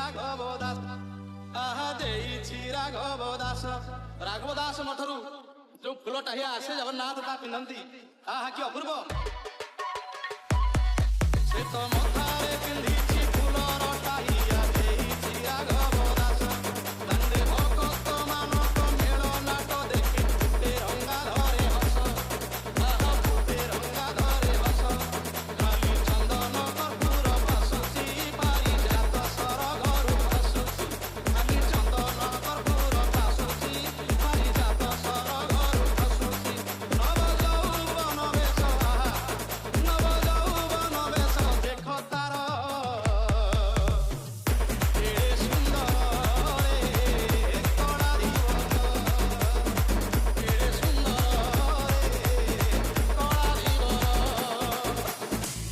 ରାଘବ ଦାସ ଆହା ଦେଇଛି ରାଘବ ଦାସ ମଠରୁ ଯୋଉ ଫୁଲ ଟାହିଆ ଆସେ ଜଗନ୍ନାଥ ତା ପିନ୍ଧନ୍ତି ଆହା କି ଅପୂର୍ବ ସେ ତ ମଥାରେ ପିନ୍ଧିଛି ଫୁଲର ଟାହିଆ ଦେଇଛି ରାଘବ ଦାସ ତାନ୍ଦେ ଭକ୍ତ ମାନଙ୍କ ମେଳ ନାଟ ଦେଖି ଫୁଟେ ରଙ୍ଗା ଧରେ ହସ ଆହା ଫୁଟେ ରଙ୍ଗା ଧରେ ହସ ଖାଲି ଚନ୍ଦନ କର୍ପୂର ଭାସୁଛି ପାରିଜାତ ସରଗରୁ ଭାସୁଛି ଖାଲି ଚନ୍ଦନ କର୍ପୂର ଭାସୁଛି ପାରିଜାତ ସରଗରୁ ଭାସୁଛି ନବ ଯୌବନ ବେଶ ଆହା ନବ ଯୌବନ ବେଶ ଦେଖ ତାର କେଡ଼େ ସୁନ୍ଦର ରେ କଳା ଦିବସ କେଡ଼େ ସୁନ୍ଦର ରେ କଳା ଦିବସ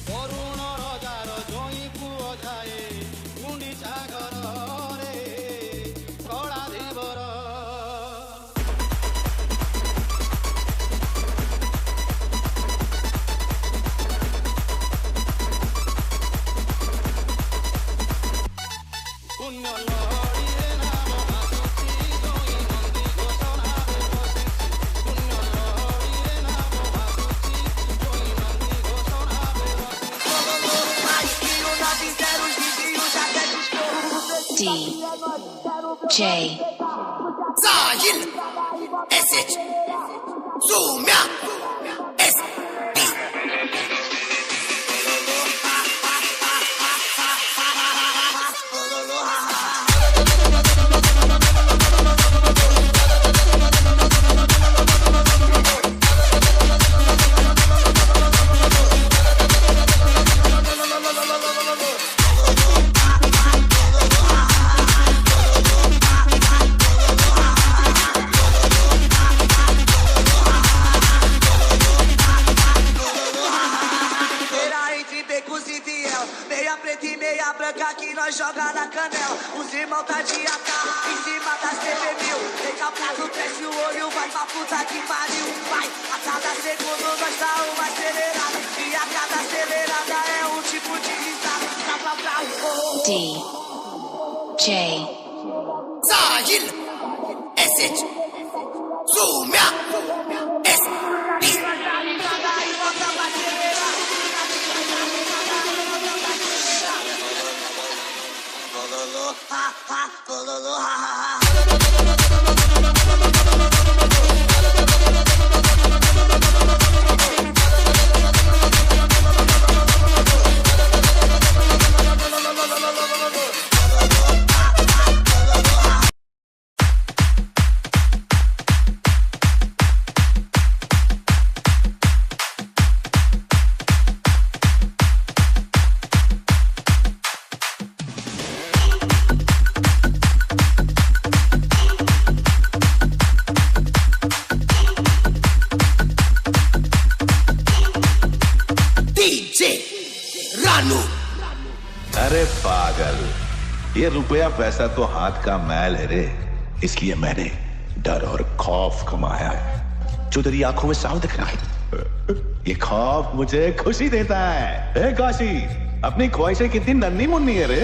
କରୁଣ ରଜାର ଜଇଁ ପୁଅ ଯାଏ ଗୁଣ୍ଡିଚା ଘରରେ କଳା ଧୀବର ପୁଣ୍ୟ ଲହଡ଼ିରେ ନାମ ଭାସୁଛି ଜଇଁ ନନ୍ଦୀ ଘୋଷଣାରେ ବସିଛି ପୁଣ୍ୟ ଲହଡ଼ିରେ ନାମ ଭାସୁଛି ଜଇଁ ନନ୍ଦୀ ଘୋଷଣାରେ DJ Sahil SH Zoomia SB meia preta e meia branca que nós joga na canela. Os irmãos tá de AK em cima das TV1000. Vem cá pra do teste o olho, vai pra puta que pariu. Vai, a cada segundo nós dá uma acelerada. E a cada acelerada é um tipo de risada. DJ Sahil SH Zoomia SB Ha ha, bololo ha ha ha. Ranu अरे पागल, ये रुपया पैसा तो हाथ का मैल है रे, इसलिए मैंने डर और खौफ कमाया है जो तेरी आंखों में साफ दिख रहा है। ये खौफ मुझे खुशी देता है। ए काशी, अपनी ख्वाहिशें कितनी नन्ही मुन्नी है रे।